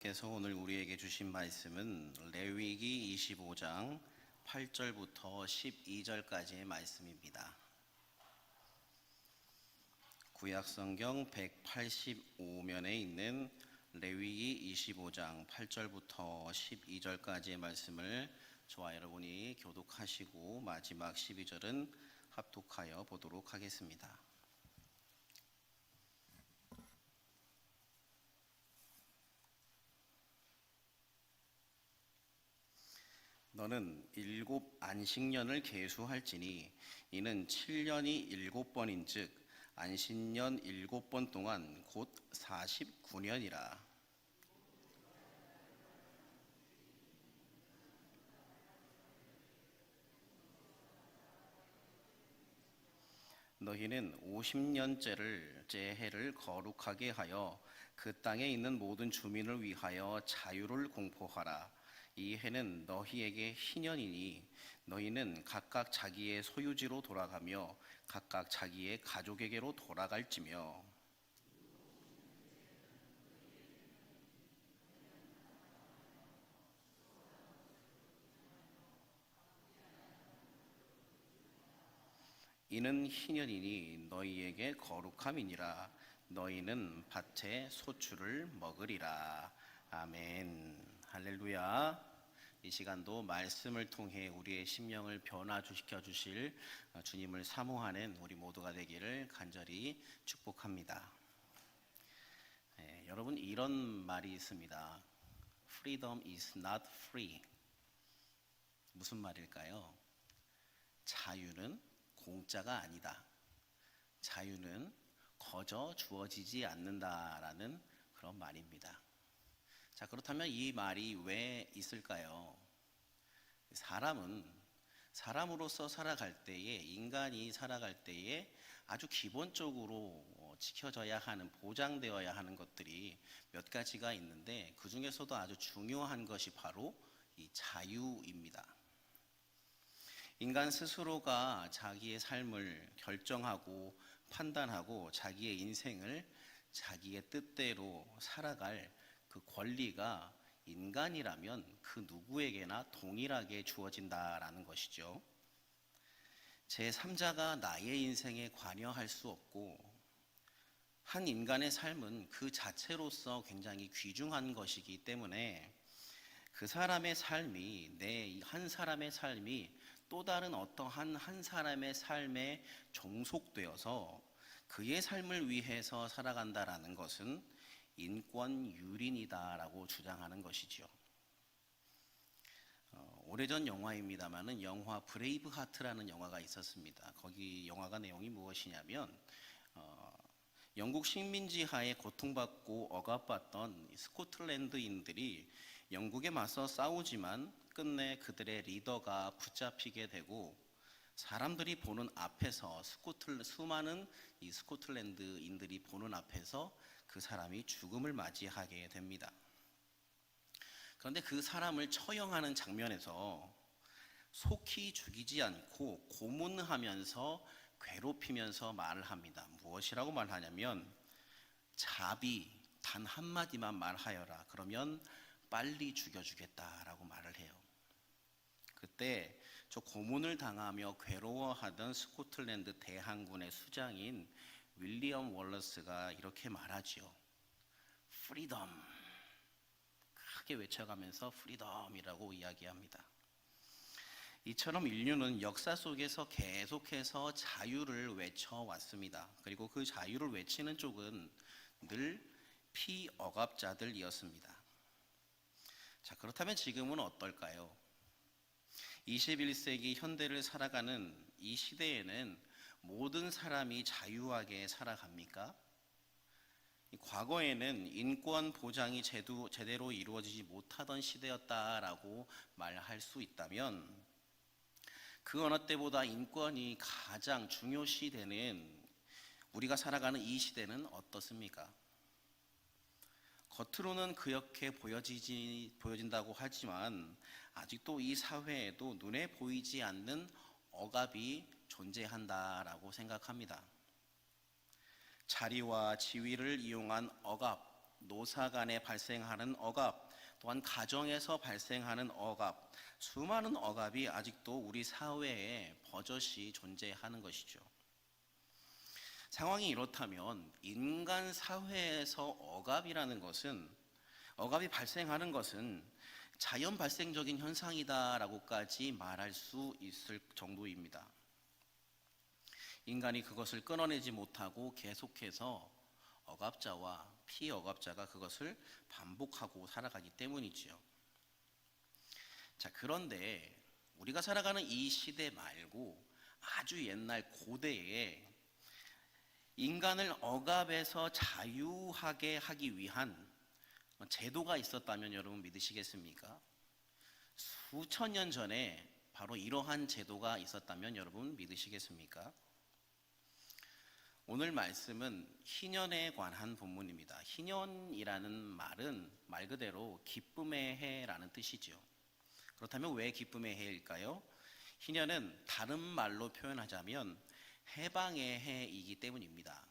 하나님께서 오늘 우리에게 주신 말씀은 레위기 25장 8절부터 12절까지의 말씀입니다. 구약성경 185면에 있는 레위기 25장 8절부터 12절까지의 말씀을 저와 여러분이 교독하시고 마지막 12절은 합독하여 보도록 하겠습니다. 너는 7 안식년을 계수할지니 이는 7년이 7번인즉 안식년 7번 동안 곧 49년이라. 너희는 50년째를 제 해를 거룩하게 하여 그 땅에 있는 모든 주민을 위하여 자유를 공포하라. 이 해는 너희에게 희년이니 너희는 각각 자기의 소유지로 돌아가며 각각 자기의 가족에게로 돌아갈지며 이는 희년이니 너희에게 거룩함이니라. 너희는 밭의 소출을 먹으리라. 아멘. 할렐루야. 이 시간도 말씀을 통해 우리의 심령을 변화시켜 주실 주님을 사모하는 우리 모두가 되기를 간절히 축복합니다. 여러분, 이런 말이 있습니다. Freedom is not free. 무슨 말일까요? 자유는 공짜가 아니다. 자유는 거저 주어지지 않는다라는 그런 말입니다. 자, 그렇다면 이 말이 왜 있을까요? 사람은 사람으로서 살아갈 때에, 인간이 살아갈 때에 아주 기본적으로 지켜져야 하는, 보장되어야 하는 것들이 몇 가지가 있는데 그 중에서도 아주 중요한 것이 바로 이 자유입니다. 인간 스스로가 자기의 삶을 결정하고 판단하고 자기의 인생을 자기의 뜻대로 살아갈 그 권리가 인간이라면 그 누구에게나 동일하게 주어진다라는 것이죠. 제3자가 나의 인생에 관여할 수 없고 한 인간의 삶은 그 자체로서 굉장히 귀중한 것이기 때문에 그 사람의 삶이, 내 한 사람의 삶이 또 다른 어떠한 한 사람의 삶에 종속되어서 그의 삶을 위해서 살아간다라는 것은 인권 유린이다라고 주장하는 것이죠. 오래전 영화입니다만은 영화 브레이브 하트라는 영화가 있었습니다. 거기 영화가 내용이 무엇이냐면 영국 식민지 하에 고통받고 억압받던 스코틀랜드인들이 영국에 맞서 싸우지만 끝내 그들의 리더가 붙잡히게 되고 사람들이 보는 앞에서 수많은 이 스코틀랜드인들이 보는 앞에서 그 사람이 죽음을 맞이하게 됩니다. 그런데 그 사람을 처형하는 장면에서 속히 죽이지 않고 고문하면서 괴롭히면서 말을 합니다. 무엇이라고 말하냐면 자비 단 한마디만 말하여라. 그러면 빨리 죽여주겠다라고 말을 해요. 그때 저 고문을 당하며 괴로워하던 스코틀랜드 대항군의 수장인 윌리엄 월러스가 이렇게 말하죠. 프리덤. 크게 외쳐가면서 프리덤이라고 이야기합니다. 이처럼 인류는 역사 속에서 계속해서 자유를 외쳐왔습니다. 그리고 그 자유를 외치는 쪽은 늘 피억압자들이었습니다. 자, 그렇다면 지금은 어떨까요? 21세기 현대를 살아가는 이 시대에는 모든 사람이 자유하게 살아갑니까? 과거에는 인권 보장이 제대로 이루어지지 못하던 시대였다라고 말할 수 있다면 그 어느 때보다 인권이 가장 중요시되는 우리가 살아가는 이 시대는 어떻습니까? 겉으로는 그렇게 보여진다고 하지만 아직도 이 사회에도 눈에 보이지 않는 억압이 존재한다라고 생각합니다. 자리와 지위를 이용한 억압, 노사 간에 발생하는 억압, 또한 가정에서 발생하는 억압, 수많은 억압이 아직도 우리 사회에 버젓이 존재하는 것이죠. 상황이 이렇다면 인간 사회에서 억압이 발생하는 것은 자연 발생적인 현상이다라고까지 말할 수 있을 정도입니다. 인간이 그것을 끊어내지 못하고 계속해서 억압자와 피억압자가 그것을 반복하고 살아가기 때문이지요. 자, 그런데 우리가 살아가는 이 시대 말고 아주 옛날 고대에 인간을 억압에서 자유하게 하기 위한 제도가 있었다면 여러분 믿으시겠습니까? 수천 년 전에 바로 이러한 제도가 있었다면 여러분 믿으시겠습니까? 오늘 말씀은 희년에 관한 본문입니다. 희년이라는 말은 말 그대로 기쁨의 해라는 뜻이죠. 그렇다면 왜 기쁨의 해일까요? 희년은 다른 말로 표현하자면 해방의 해이기 때문입니다.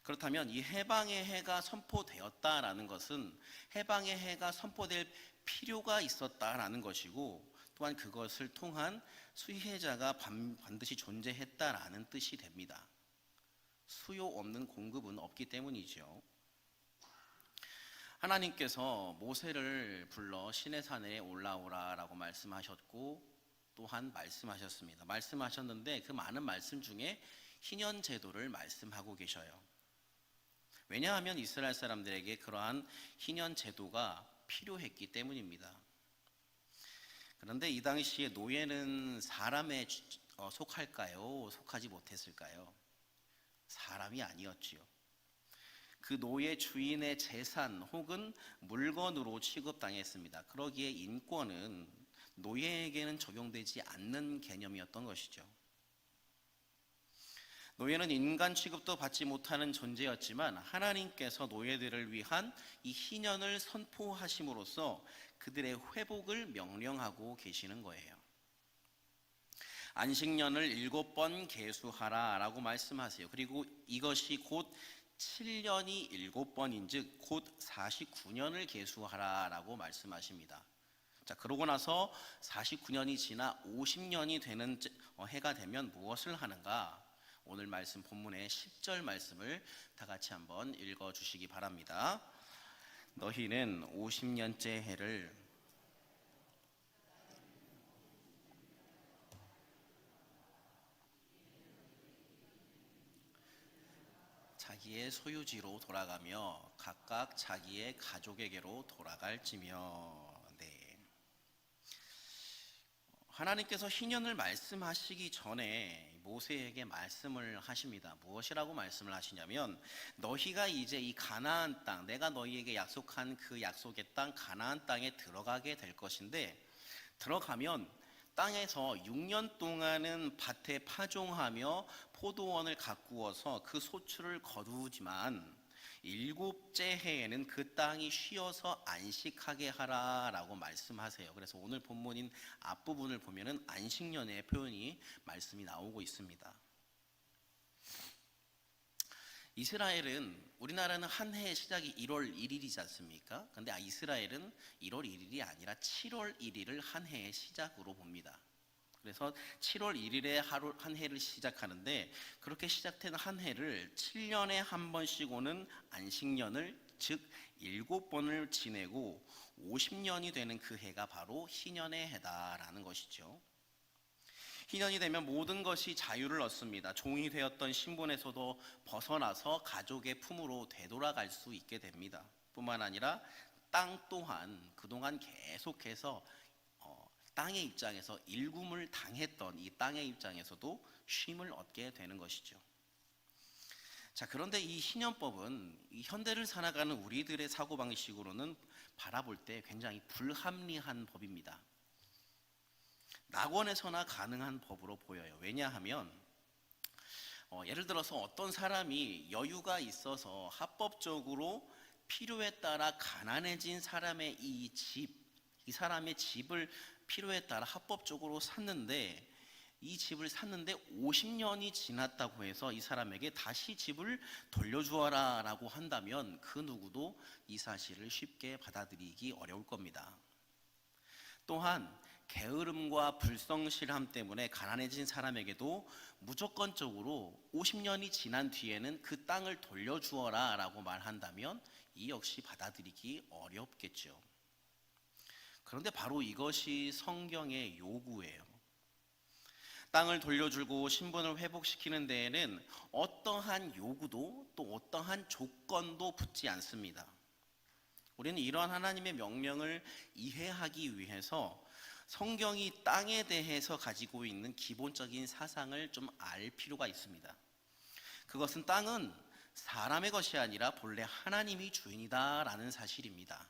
그렇다면 이 해방의 해가 선포되었다라는 것은 해방의 해가 선포될 필요가 있었다라는 것이고, 또한 그것을 통한 수혜자가 반드시 존재했다라는 뜻이 됩니다. 수요 없는 공급은 없기 때문이죠. 하나님께서 모세를 불러 시내산에 올라오라라고 말씀하셨고, 또한 말씀하셨는데 그 많은 말씀 중에 희년 제도를 말씀하고 계셔요. 왜냐하면 이스라엘 사람들에게 그러한 희년 제도가 필요했기 때문입니다. 그런데 이 당시에 노예는 사람에 속할까요? 속하지 못했을까요? 사람이 아니었지요. 그 노예 주인의 재산 혹은 물건으로 취급당했습니다. 그러기에 인권은 노예에게는 적용되지 않는 개념이었던 것이죠. 노예는 인간 취급도 받지 못하는 존재였지만 하나님께서 노예들을 위한 이 희년을 선포하심으로써 그들의 회복을 명령하고 계시는 거예요. 안식년을 7번 계수하라 라고 말씀하세요. 그리고 이것이 곧 7년이 7번인 즉 곧 49년을 계수하라 라고 말씀하십니다. 자, 그러고 나서 49년이 지나 50년이 되는 해가 되면 무엇을 하는가? 오늘 말씀 본문의 10절 말씀을 다 같이 한번 읽어 주시기 바랍니다. 너희는 50년째 해를 자기의 소유지로 돌아가며 각각 자기의 가족에게로 돌아갈지며. 네. 하나님께서 희년을 말씀하시기 전에 모세에게 말씀을 하십니다. 무엇이라고 말씀을 하시냐면 너희가 이제 이 가나안 땅, 내가 너희에게 약속한 그 약속의 땅 가나안 땅에 들어가게 될 것인데, 들어가면 땅에서 6년 동안은 밭에 파종하며 포도원을 가꾸어서 그 소출을 거두지만 7째 해에는 그 땅이 쉬어서 안식하게 하라라고 말씀하세요. 그래서 오늘 본문인 앞부분을 보면은 안식년의 표현이 말씀이 나오고 있습니다. 이스라엘은, 우리나라는 한 해의 시작이 1월 1일이지 않습니까? 근데 이스라엘은 1월 1일이 아니라 7월 1일을 한 해의 시작으로 봅니다. 그래서 7월 1일에 한 해를 시작하는데, 그렇게 시작된 한 해를 7년에 한 번씩 오는 안식년을 즉 7번을 지내고 50년이 되는 그 해가 바로 희년의 해다라는 것이죠. 희년이 되면 모든 것이 자유를 얻습니다. 종이 되었던 신분에서도 벗어나서 가족의 품으로 되돌아갈 수 있게 됩니다. 뿐만 아니라 땅 또한 그동안 계속해서 땅의 입장에서 일굼을 당했던 이 땅의 입장에서도 쉼을 얻게 되는 것이죠. 자, 그런데 이 희년법은 이 현대를 살아가는 우리들의 사고방식으로는 바라볼 때 굉장히 불합리한 법입니다. 낙원에서나 가능한 법으로 보여요. 왜냐하면 예를 들어서 어떤 사람이 여유가 있어서 합법적으로 필요에 따라 가난해진 사람의 이 사람의 집을 필요에 따라 합법적으로 샀는데, 이 집을 샀는데 50년이 지났다고 해서 이 사람에게 다시 집을 돌려주어라 라고 한다면 그 누구도 이 사실을 쉽게 받아들이기 어려울 겁니다. 또한 게으름과 불성실함 때문에 가난해진 사람에게도 무조건적으로 50년이 지난 뒤에는 그 땅을 돌려주어라 라고 말한다면 이 역시 받아들이기 어렵겠죠. 그런데 바로 이것이 성경의 요구예요. 땅을 돌려주고 신분을 회복시키는 데에는 어떠한 요구도 또 어떠한 조건도 붙지 않습니다. 우리는 이러한 하나님의 명령을 이해하기 위해서 성경이 땅에 대해서 가지고 있는 기본적인 사상을 좀 알 필요가 있습니다. 그것은 땅은 사람의 것이 아니라 본래 하나님이 주인이다라는 사실입니다.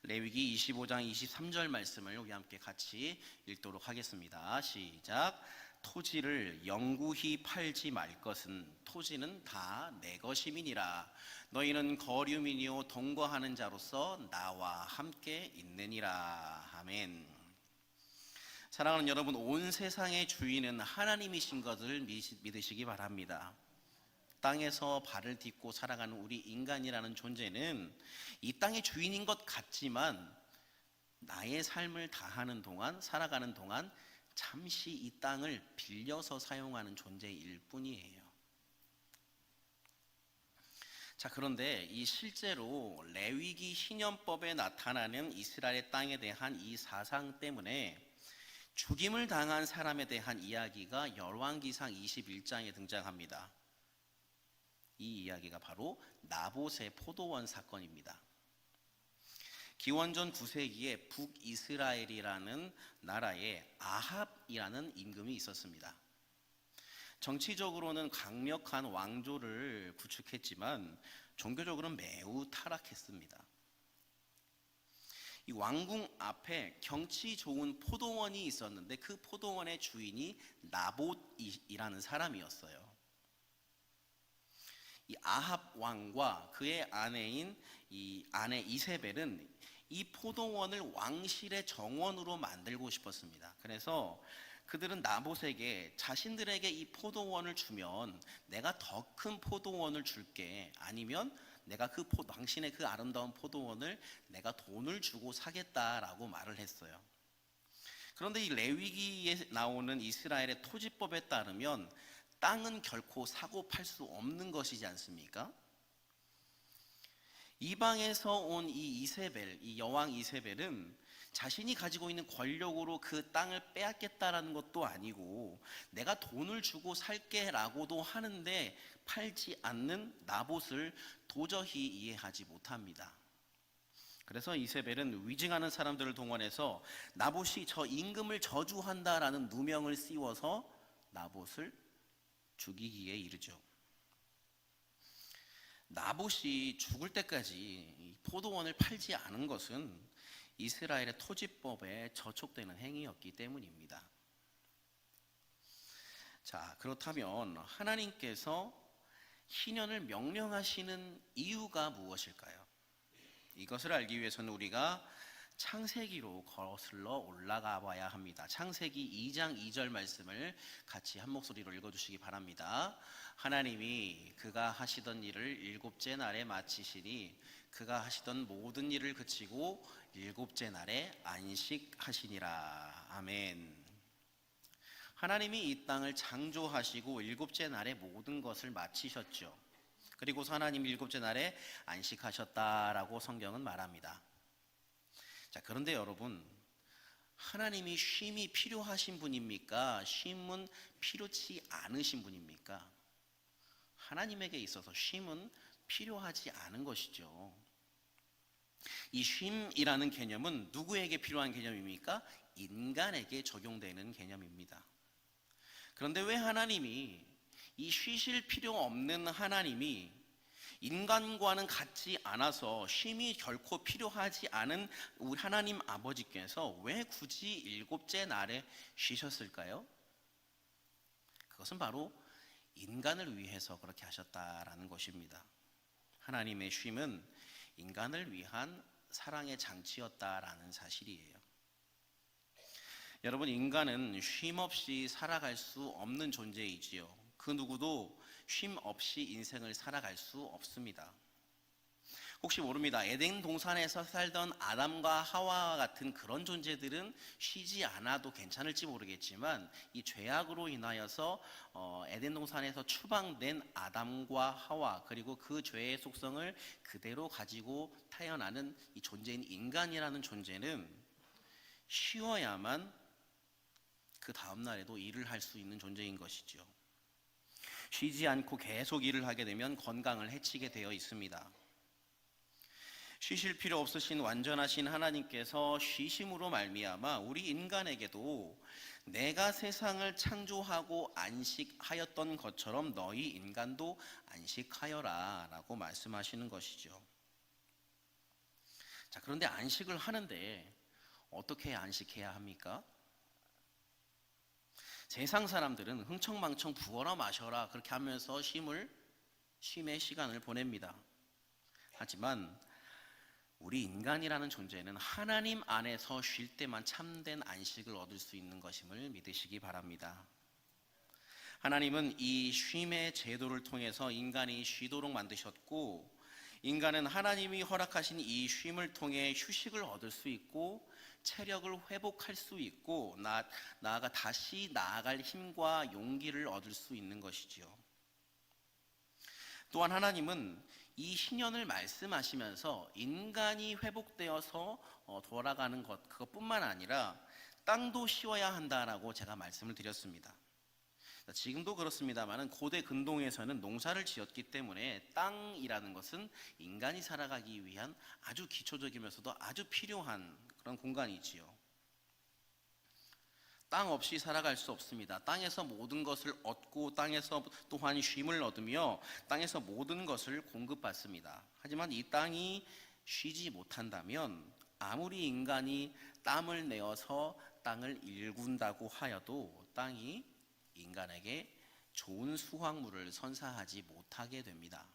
레위기 25장 23절 말씀을 우리 함께 같이 읽도록 하겠습니다. 시작. 토지를 영구히 팔지 말 것은 토지는 다 내 것임이니라. 너희는 거류민이요 동거하는 자로서 나와 함께 있느니라. 아멘. 사랑하는 여러분, 온 세상의 주인은 하나님이신 것을 믿으시기 바랍니다. 땅에서 발을 딛고 살아가는 우리 인간이라는 존재는 이 땅의 주인인 것 같지만 나의 삶을 다하는 동안, 살아가는 동안 잠시 이 땅을 빌려서 사용하는 존재일 뿐이에요. 자, 그런데 이 실제로 레위기 신년법에 나타나는 이스라엘의 땅에 대한 이 사상 때문에 죽임을 당한 사람에 대한 이야기가 열왕기상 21장에 등장합니다. 이 이야기가 바로 나봇의 포도원 사건입니다. 기원전 9세기에 북이스라엘이라는 나라에 아합이라는 임금이 있었습니다. 정치적으로는 강력한 왕조를 구축했지만 종교적으로는 매우 타락했습니다. 이 왕궁 앞에 경치 좋은 포도원이 있었는데 그 포도원의 주인이 나봇이라는 사람이었어요. 이 아합 왕과 그의 아내인 이 아내 이세벨은 이 포도원을 왕실의 정원으로 만들고 싶었습니다. 그래서 그들은 나봇에게 자신들에게 이 포도원을 주면 내가 더 큰 포도원을 줄게, 아니면 내가 당신의 그 아름다운 포도원을 내가 돈을 주고 사겠다라고 말을 했어요. 그런데 이 레위기에 나오는 이스라엘의 토지법에 따르면 땅은 결코 사고 팔 수 없는 것이지 않습니까? 이방에서 온 이 이세벨, 이 여왕 이세벨은 자신이 가지고 있는 권력으로 그 땅을 빼앗겠다라는 것도 아니고 내가 돈을 주고 살게라고도 하는데 팔지 않는 나봇을 도저히 이해하지 못합니다. 그래서 이세벨은 위증하는 사람들을 동원해서 나봇이 저 임금을 저주한다라는 누명을 씌워서 나봇을 죽이기에 이르죠. 나봇이 죽을 때까지 포도원을 팔지 않은 것은 이스라엘의 토지법에 저촉되는 행위였기 때문입니다. 자, 그렇다면 하나님께서 희년을 명령하시는 이유가 무엇일까요? 이것을 알기 위해서는 우리가 창세기로 거슬러 올라가 봐야 합니다. 창세기 2장 2절 말씀을 같이 한 목소리로 읽어주시기 바랍니다. 하나님이 그가 하시던 일을 일곱째 날에 마치시니 그가 하시던 모든 일을 그치고 일곱째 날에 안식하시니라. 아멘. 하나님이 이 땅을 창조하시고 일곱째 날에 모든 것을 마치셨죠. 그리고서 하나님 일곱째 날에 안식하셨다라고 성경은 말합니다. 자, 그런데 여러분, 하나님이 쉼이 필요하신 분입니까? 쉼은 필요치 않으신 분입니까? 하나님에게 있어서 쉼은 필요하지 않은 것이죠. 이 쉼이라는 개념은 누구에게 필요한 개념입니까? 인간에게 적용되는 개념입니다. 그런데 왜 하나님이, 이 쉬실 필요 없는 하나님이 인간과는 같지 않아서 쉼이 결코 필요하지 않은 우리 하나님 아버지께서 왜 굳이 일곱째 날에 쉬셨을까요? 그것은 바로 인간을 위해서 그렇게 하셨다라는 것입니다. 하나님의 쉼은 인간을 위한 사랑의 장치였다라는 사실이에요. 여러분, 인간은 쉼 없이 살아갈 수 없는 존재이지요. 그 누구도 쉼 없이 인생을 살아갈 수 없습니다. 혹시 모릅니다. 에덴 동산에서 살던 아담과 하와 같은 그런 존재들은 쉬지 않아도 괜찮을지 모르겠지만, 이 죄악으로 인하여서 에덴 동산에서 추방된 아담과 하와, 그리고 그 죄의 속성을 그대로 가지고 태어나는 이 존재인 인간이라는 존재는 쉬어야만 그 다음 날에도 일을 할 수 있는 존재인 것이죠. 쉬지 않고 계속 일을 하게 되면 건강을 해치게 되어 있습니다. 쉬실 필요 없으신 완전하신 하나님께서 쉬심으로 말미암아 우리 인간에게도 내가 세상을 창조하고 안식하였던 것처럼 너희 인간도 안식하여라 라고 말씀하시는 것이죠. 자, 그런데 안식을 하는데 어떻게 안식해야 합니까? 세상 사람들은 흥청망청 부어라 마셔라 그렇게 하면서 쉼의 시간을 보냅니다. 하지만 우리 인간이라는 존재는 하나님 안에서 쉴 때만 참된 안식을 얻을 수 있는 것임을 믿으시기 바랍니다. 하나님은 이 쉼의 제도를 통해서 인간이 쉬도록 만드셨고, 인간은 하나님이 허락하신 이 쉼을 통해 휴식을 얻을 수 있고 체력을 회복할 수 있고 나아가 다시 나아갈 힘과 용기를 얻을 수 있는 것이지요. 또한 하나님은 이 신년을 말씀하시면서 인간이 회복되어서 돌아가는 것, 그것뿐만 아니라 땅도 쉬어야 한다라고 제가 말씀을 드렸습니다. 지금도 그렇습니다만 고대 근동에서는 농사를 지었기 때문에 땅이라는 것은 인간이 살아가기 위한 아주 기초적이면서도 아주 필요한 그런 공간이지요. 땅 없이 살아갈 수 없습니다. 땅에서 모든 것을 얻고 땅에서 또한 쉼을 얻으며 땅에서 모든 것을 공급받습니다. 하지만 이 땅이 쉬지 못한다면 아무리 인간이 땀을 내어서 땅을 일군다고 하여도 땅이 인간에게 좋은 수확물을 선사하지 못하게 됩니다.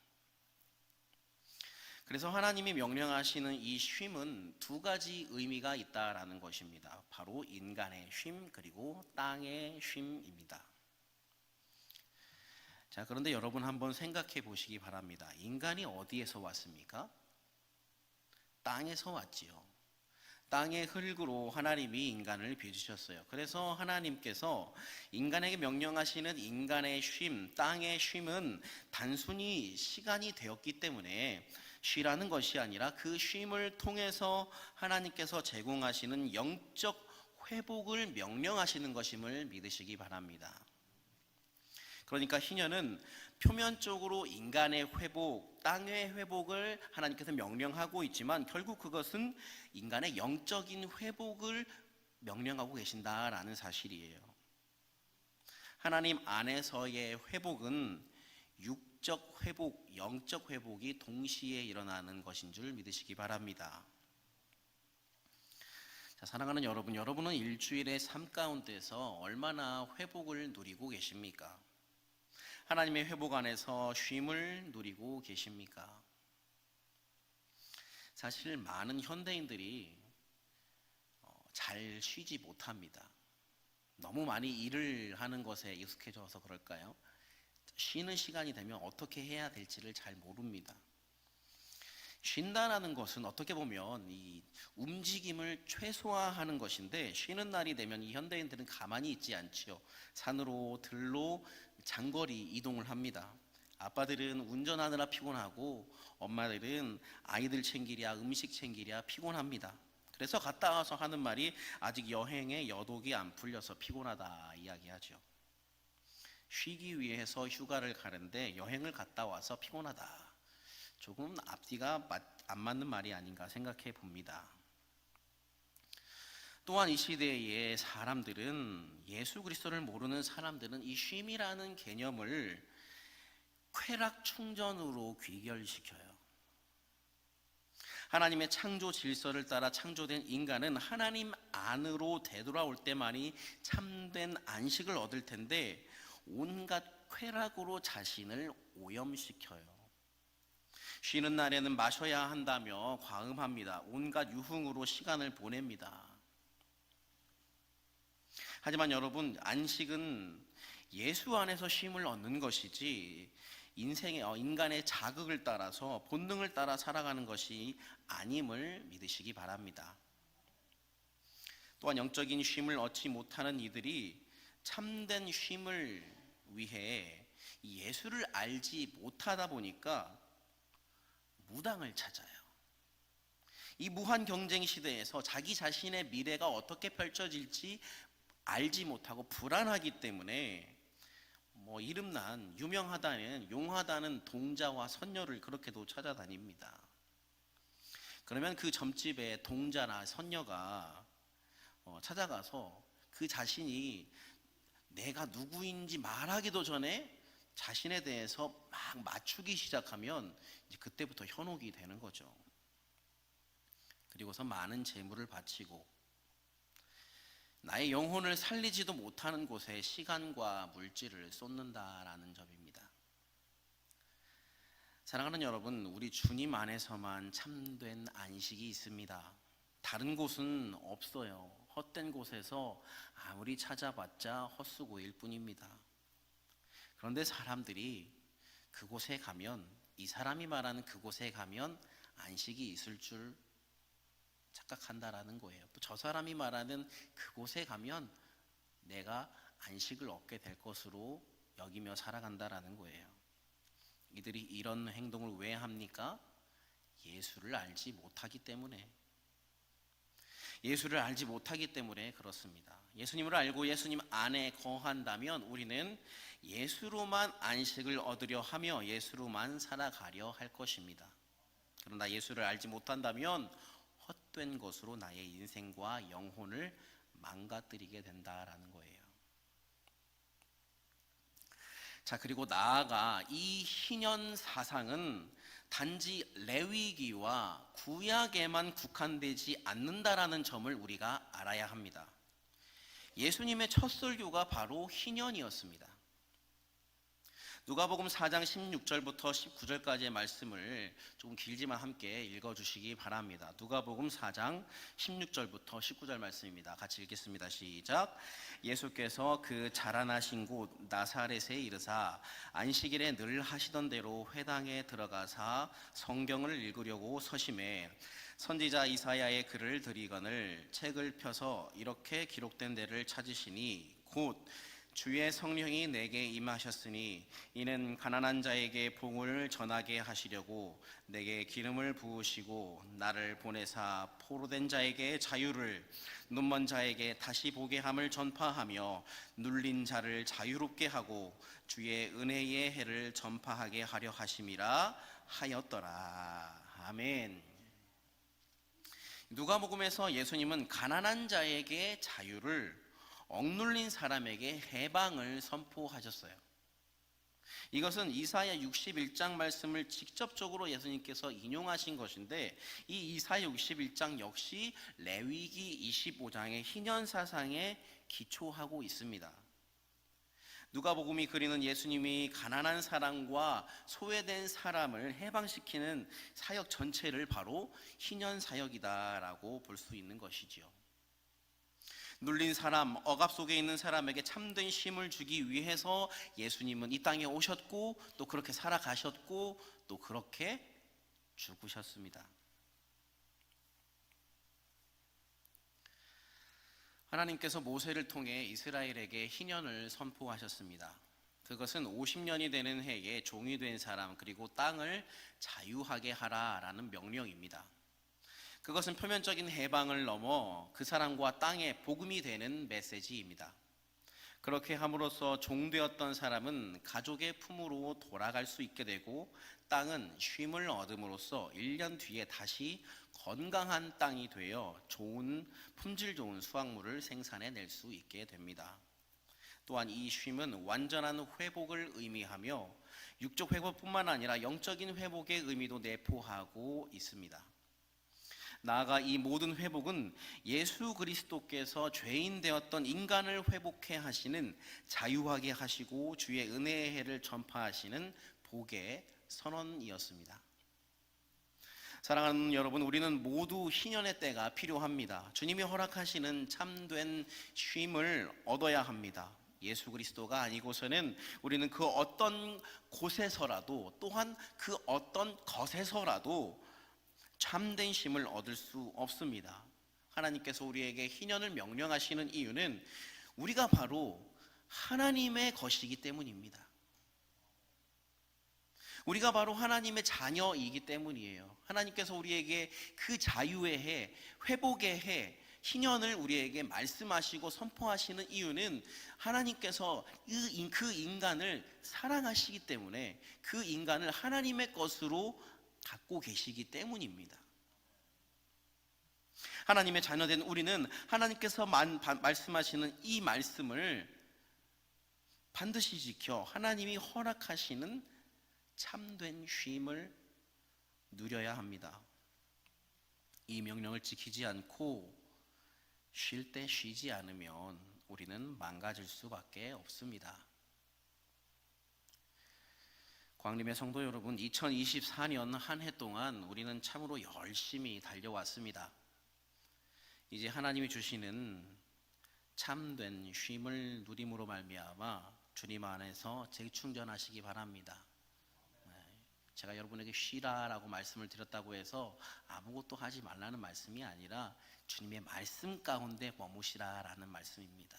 그래서 하나님이 명령하시는 이 쉼은 두 가지 의미가 있다라는 것입니다. 바로 인간의 쉼 그리고 땅의 쉼입니다. 자, 그런데 여러분 한번 생각해 보시기 바랍니다. 인간이 어디에서 왔습니까? 땅에서 왔지요. 땅의 흙으로 하나님이 인간을 빚으셨어요. 그래서 하나님께서 인간에게 명령하시는 인간의 쉼, 땅의 쉼은 단순히 시간이 되었기 때문에 쉬라는 것이 아니라 그 쉼을 통해서 하나님께서 제공하시는 영적 회복을 명령하시는 것임을 믿으시기 바랍니다. 그러니까 희년은 표면적으로 인간의 회복, 땅의 회복을 하나님께서 명령하고 있지만 결국 그것은 인간의 영적인 회복을 명령하고 계신다라는 사실이에요. 하나님 안에서의 회복은 육적 회복, 영적 회복이 동시에 일어나는 것인 줄 믿으시기 바랍니다. 자, 사랑하는 여러분, 여러분은 일주일의 삶 가운데서 얼마나 회복을 누리고 계십니까? 하나님의 회복 안에서 쉼을 누리고 계십니까? 사실 많은 현대인들이 잘 쉬지 못합니다. 너무 많이 일을 하는 것에 익숙해져서 그럴까요? 쉬는 시간이 되면 어떻게 해야 될지를 잘 모릅니다. 쉰다라는 것은 어떻게 보면 이 움직임을 최소화하는 것인데, 쉬는 날이 되면 이 현대인들은 가만히 있지 않지요. 산으로 들로 장거리 이동을 합니다. 아빠들은 운전하느라 피곤하고 엄마들은 아이들 챙기랴 음식 챙기랴 피곤합니다. 그래서 갔다 와서 하는 말이 아직 여행의 여독이 안 풀려서 피곤하다 이야기하죠. 쉬기 위해서 휴가를 가는데 여행을 갔다 와서 피곤하다. 조금 앞뒤가 안 맞는 말이 아닌가 생각해 봅니다. 또한 이 시대의 사람들은, 예수 그리스도를 모르는 사람들은 이 쉼이라는 개념을 쾌락 충전으로 귀결시켜요. 하나님의 창조 질서를 따라 창조된 인간은 하나님 안으로 되돌아올 때만이 참된 안식을 얻을 텐데 온갖 쾌락으로 자신을 오염시켜요. 쉬는 날에는 마셔야 한다며 과음합니다. 온갖 유흥으로 시간을 보냅니다. 하지만 여러분, 안식은 예수 안에서 쉼을 얻는 것이지 인간의 자극을 따라서 본능을 따라 살아가는 것이 아님을 믿으시기 바랍니다. 또한 영적인 쉼을 얻지 못하는 이들이 참된 쉼을 위해 예수를 알지 못하다 보니까 무당을 찾아요. 이 무한 경쟁 시대에서 자기 자신의 미래가 어떻게 펼쳐질지 알지 못하고 불안하기 때문에 이름난 유명하다는 용하다는 동자와 선녀를 그렇게도 찾아다닙니다. 그러면 그 점집에 동자나 선녀가 찾아가서 그 자신이 내가 누구인지 말하기도 전에 자신에 대해서 막 맞추기 시작하면 이제 그때부터 현혹이 되는 거죠. 그리고서 많은 재물을 바치고 나의 영혼을 살리지도 못하는 곳에 시간과 물질을 쏟는다라는 점입니다. 사랑하는 여러분, 우리 주님 안에서만 참된 안식이 있습니다. 다른 곳은 없어요. 헛된 곳에서 아무리 찾아봤자 헛수고일 뿐입니다. 그런데 사람들이 그곳에 가면, 이 사람이 말하는 그곳에 가면 안식이 있을 줄 착각한다라는 거예요. 또 저 사람이 말하는 그곳에 가면 내가 안식을 얻게 될 것으로 여기며 살아간다라는 거예요. 이들이 이런 행동을 왜 합니까? 예수를 알지 못하기 때문에. 예수를 알지 못하기 때문에 그렇습니다. 예수님을 알고 예수님 안에 거한다면 우리는 예수로만 안식을 얻으려 하며 예수로만 살아가려 할 것입니다. 그러나 예수를 알지 못한다면 헛된 것으로 나의 인생과 영혼을 망가뜨리게 된다라는 거예요. 자, 그리고 나아가 이 희년 사상은 단지 레위기와 구약에만 국한되지 않는다라는 점을 우리가 알아야 합니다. 예수님의 첫 설교가 바로 희년이었습니다. 누가복음 4장 16절부터 19절까지의 말씀을 조금 길지만 함께 읽어주시기 바랍니다. 누가복음 4장 16절부터 19절 말씀입니다. 같이 읽겠습니다. 시작. 예수께서 그 자라나신 곳 나사렛에 이르사 안식일에 늘 하시던 대로 회당에 들어가사 성경을 읽으려고 서심해 선지자 이사야의 글을 들이거늘 책을 펴서 이렇게 기록된 데를 찾으시니 곧 주의 성령이 내게 임하셨으니 이는 가난한 자에게 복을 전하게 하시려고 내게 기름을 부으시고 나를 보내사 포로된 자에게 자유를 눈먼 자에게 다시 보게 함을 전파하며 눌린 자를 자유롭게 하고 주의 은혜의 해를 전파하게 하려 하심이라 하였더라. 아멘. 누가복음에서 예수님은 가난한 자에게 자유를, 억눌린 사람에게 해방을 선포하셨어요. 이것은 이사야 61장 말씀을 직접적으로 예수님께서 인용하신 것인데 이 이사야 61장 역시 레위기 25장의 희년사상에 기초하고 있습니다. 누가복음이 그리는 예수님이 가난한 사람과 소외된 사람을 해방시키는 사역 전체를 바로 희년사역이다라고 볼 수 있는 것이지요. 눌린 사람, 억압 속에 있는 사람에게 참된 쉼을 주기 위해서 예수님은 이 땅에 오셨고 또 그렇게 살아가셨고 또 그렇게 죽으셨습니다. 하나님께서 모세를 통해 이스라엘에게 희년을 선포하셨습니다. 그것은 50년이 되는 해에 종이 된 사람 그리고 땅을 자유하게 하라라는 명령입니다. 그것은 표면적인 해방을 넘어 그 사람과 땅의 복음이 되는 메시지입니다. 그렇게 함으로써 종되었던 사람은 가족의 품으로 돌아갈 수 있게 되고 땅은 쉼을 얻음으로써 1년 뒤에 다시 건강한 땅이 되어 좋은 품질 좋은 수확물을 생산해낼 수 있게 됩니다. 또한 이 쉼은 완전한 회복을 의미하며 육적 회복뿐만 아니라 영적인 회복의 의미도 내포하고 있습니다. 나아가 이 모든 회복은 예수 그리스도께서 죄인 되었던 인간을 회복해 하시는, 자유하게 하시고 주의 은혜의 해를 전파하시는 복의 선언이었습니다. 사랑하는 여러분, 우리는 모두 희년의 때가 필요합니다. 주님이 허락하시는 참된 쉼을 얻어야 합니다. 예수 그리스도가 아니고서는 우리는 그 어떤 곳에서라도, 또한 그 어떤 것에서라도 참된 쉼을 얻을 수 없습니다. 하나님께서 우리에게 희년을 명령하시는 이유는 우리가 바로 하나님의 것이기 때문입니다. 우리가 바로 하나님의 자녀이기 때문이에요. 하나님께서 우리에게 그 자유의 해, 회복의 해, 희년을 우리에게 말씀하시고 선포하시는 이유는 하나님께서 그 인간을 사랑하시기 때문에 그 인간을 하나님의 것으로 갖고 계시기 때문입니다. 하나님의 자녀된 우리는 하나님께서 말씀하시는 이 말씀을 반드시 지켜 하나님이 허락하시는 참된 쉼을 누려야 합니다. 이 명령을 지키지 않고 쉴 때 쉬지 않으면 우리는 망가질 수밖에 없습니다. 광림의 성도 여러분, 2024년 한 해 동안 우리는 참으로 열심히 달려왔습니다. 이제 하나님이 주시는 참된 쉼을 누림으로 말미암아 주님 안에서 재충전하시기 바랍니다. 제가 여러분에게 쉬라라고 말씀을 드렸다고 해서 아무것도 하지 말라는 말씀이 아니라 주님의 말씀 가운데 머무시라라는 말씀입니다.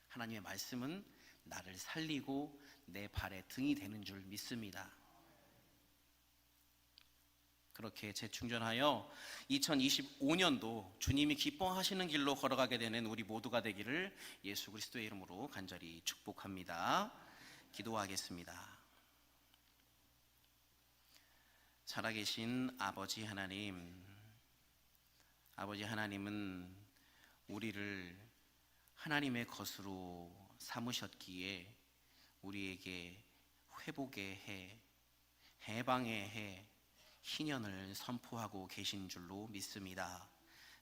하나님의 말씀은 나를 살리고 내 발의 등이 되는 줄 믿습니다. 그렇게 재충전하여 2025년도 주님이 기뻐하시는 길로 걸어가게 되는 우리 모두가 되기를 예수 그리스도의 이름으로 간절히 축복합니다. 기도하겠습니다. 살아계신 아버지 하나님, 아버지 하나님은 우리를 하나님의 것으로 삼으셨기에 우리에게 회복의 해, 해방의 해, 희년을 선포하고 계신 줄로 믿습니다.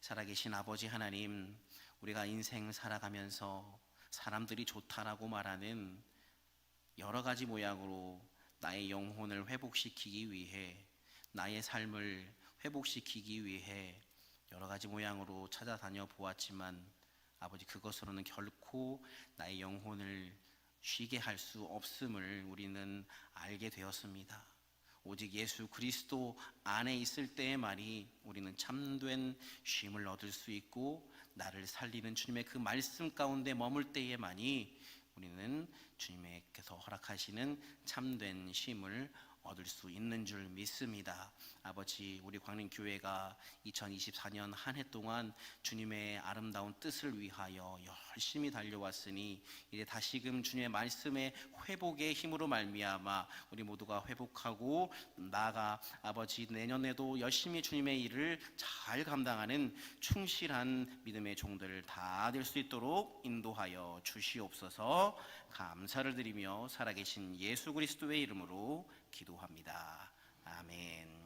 살아계신 아버지 하나님, 우리가 인생 살아가면서 사람들이 좋다라고 말하는 여러 가지 모양으로 나의 영혼을 회복시키기 위해, 나의 삶을 회복시키기 위해 여러 가지 모양으로 찾아다녀 보았지만 아버지, 그것으로는 결코 나의 영혼을 쉬게 할 수 없음을 우리는 알게 되었습니다. 오직 예수 그리스도 안에 있을 때에만이 우리는 참된 쉼을 얻을 수 있고, 나를 살리는 주님의 그 말씀 가운데 머물 때에만이 우리는 주님께서 허락하시는 참된 쉼을 얻을 수 있는 줄 믿습니다. 아버지, 우리 광림교회가 2024년 한 해 동안 주님의 아름다운 뜻을 위하여 열심히 달려왔으니 이제 다시금 주님의 말씀의 회복의 힘으로 말미암아 우리 모두가 회복하고 나아가 아버지 내년에도 열심히 주님의 일을 잘 감당하는 충실한 믿음의 종들 다 될 수 있도록 인도하여 주시옵소서. 감사를 드리며 살아계신 예수 그리스도의 이름으로 기도합니다. 아멘.